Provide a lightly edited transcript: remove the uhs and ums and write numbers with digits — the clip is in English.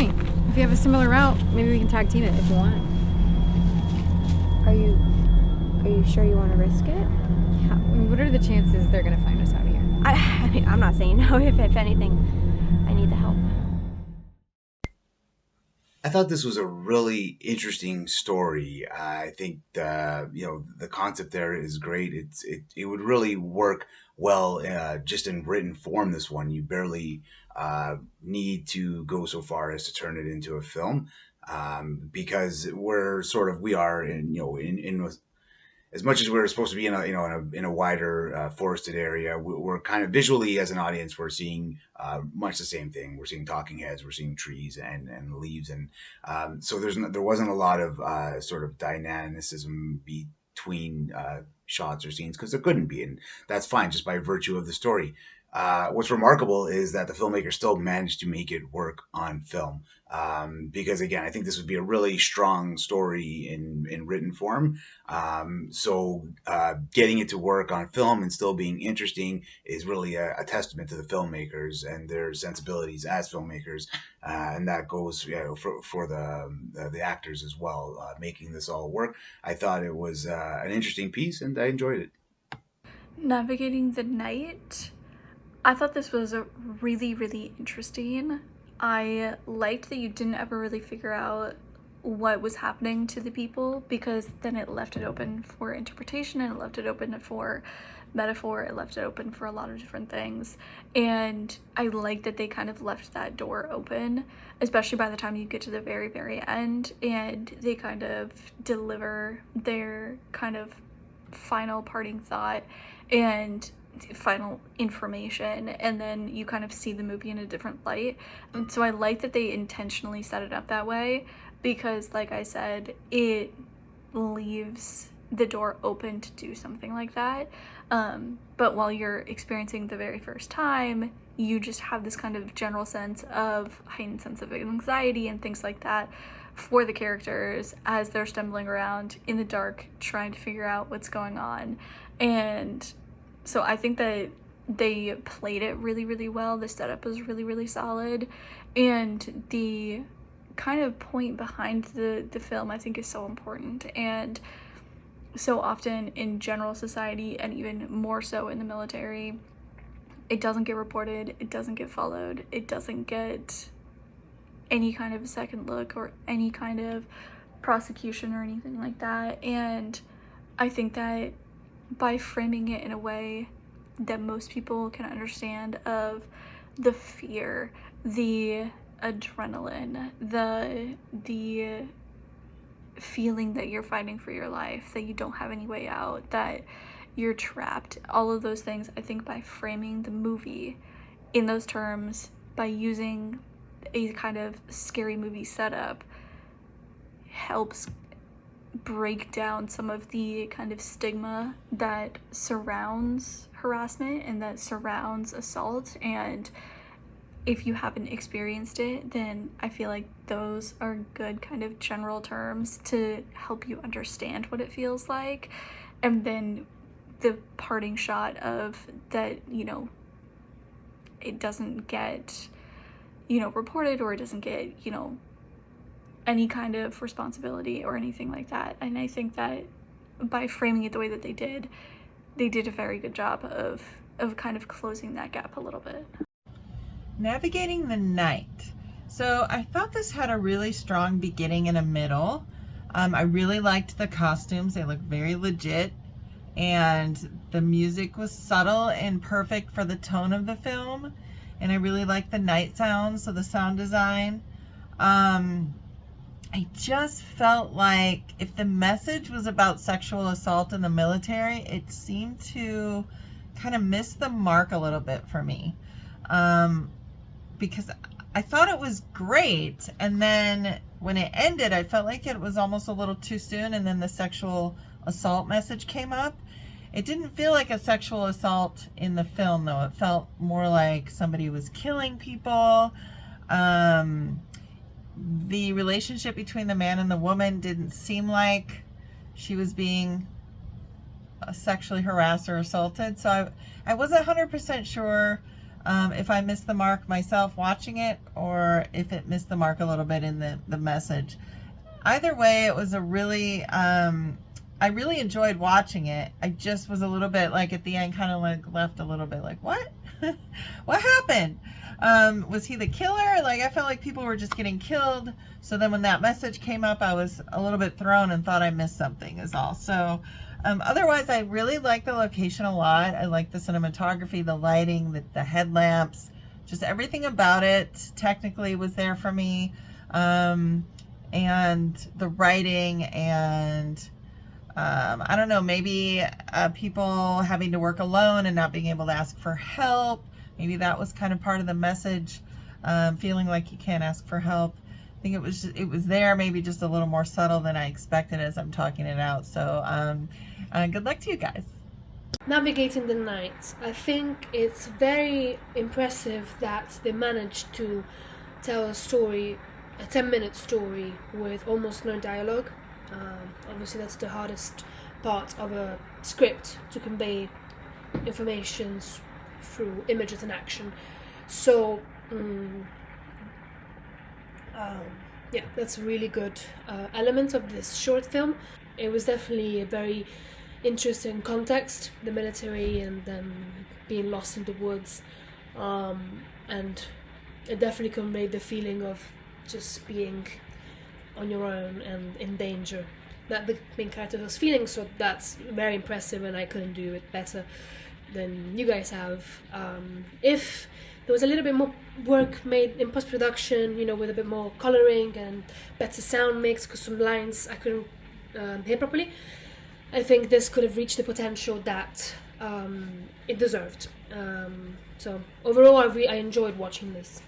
point. If you have a similar route, maybe we can tag team it if you want. Are you sure you want to risk it? Yeah. What are the chances they're gonna find us out here? I mean, I'm not saying no. If anything, I need the help. I thought this was a really interesting story. I think the concept there is great. It would really work well just in written form. This one you barely need to go so far as to turn it into a film, because we are in as much as we're supposed to be in a wider forested area, we're kind of visually as an audience we're seeing much the same thing. We're seeing talking heads, we're seeing trees and leaves, and so there wasn't a lot of sort of dynamicism between shots or scenes because there couldn't be, and that's fine just by virtue of the story. What's remarkable is that the filmmaker still managed to make it work on film. Because again, I think this would be a really strong story in written form. So getting it to work on film and still being interesting is really a testament to the filmmakers and their sensibilities as filmmakers, and that goes for the actors as well, making this all work. I thought it was an interesting piece, and I enjoyed it. Navigating the Night. I thought this was a really, really interesting. I liked that you didn't ever really figure out what was happening to the people, because then it left it open for interpretation and it left it open for metaphor, it left it open for a lot of different things. And I like that they kind of left that door open, especially by the time you get to the very, very end and they kind of deliver their kind of final parting thought and final information, and then you kind of see the movie in a different light. And so I like that they intentionally set it up that way, because like I said, it leaves the door open to do something like that. But while you're experiencing the very first time, you just have this kind of general sense of heightened sense of anxiety and things like that for the characters as they're stumbling around in the dark trying to figure out what's going on. And so I think that they played it really, really well. The setup was really, really solid. And the kind of point behind the film, I think, is so important. And so often in general society, and even more so in the military, it doesn't get reported, it doesn't get followed, it doesn't get any kind of second look or any kind of prosecution or anything like that. And I think that by framing it in a way that most people can understand, of the fear, the adrenaline, the feeling that you're fighting for your life, that you don't have any way out, that you're trapped, all of those things, I think by framing the movie in those terms, by using a kind of scary movie setup, helps break down some of the kind of stigma that surrounds harassment and that surrounds assault. And if you haven't experienced it, then I feel like those are good kind of general terms to help you understand what it feels like. And then the parting shot of that, it doesn't get, reported, or it doesn't get, any kind of responsibility or anything like that. And I think that by framing it the way that they did a very good job of kind of closing that gap a little bit. Navigating the Night. So I thought this had a really strong beginning and a middle. I really liked the costumes. They looked very legit, and the music was subtle and perfect for the tone of the film. And I really liked the night sounds, so the sound design. I just felt like if the message was about sexual assault in the military, it seemed to kind of miss the mark a little bit for me. Because I thought it was great, and then when it ended, I felt like it was almost a little too soon, and then the sexual assault message came up. It didn't feel like a sexual assault in the film, though. It felt more like somebody was killing people. The relationship between the man and the woman didn't seem like she was being sexually harassed or assaulted. So I wasn't 100% sure if I missed the mark myself watching it, or if it missed the mark a little bit in the message. Either way, it was a really, I really enjoyed watching it. I just was a little bit like at the end, kind of like left a little bit like, what? What happened? Was he the killer? Like, I felt like people were just getting killed. So then when that message came up, I was a little bit thrown and thought I missed something is all. So otherwise, I really like the location a lot. I like the cinematography, the lighting, the headlamps, just everything about it technically was there for me. And the writing and I don't know, maybe people having to work alone and not being able to ask for help. Maybe that was kind of part of the message, feeling like you can't ask for help. I think it was there, maybe just a little more subtle than I expected as I'm talking it out. So good luck to you guys. Navigating the Night. I think it's very impressive that they managed to tell a story, a 10-minute story with almost no dialogue. Obviously that's the hardest part of a script, to convey information through images and action. So yeah, that's a really good element of this short film. It was definitely a very interesting context, the military and them being lost in the woods, and it definitely conveyed the feeling of just being on your own and in danger that the main character was feeling. So that's very impressive, and I couldn't do it better than you guys have. If there was a little bit more work made in post-production, you know, with a bit more coloring and better sound mix, because some lines I couldn't hear properly, I think this could have reached the potential that it deserved. So overall, I enjoyed watching this.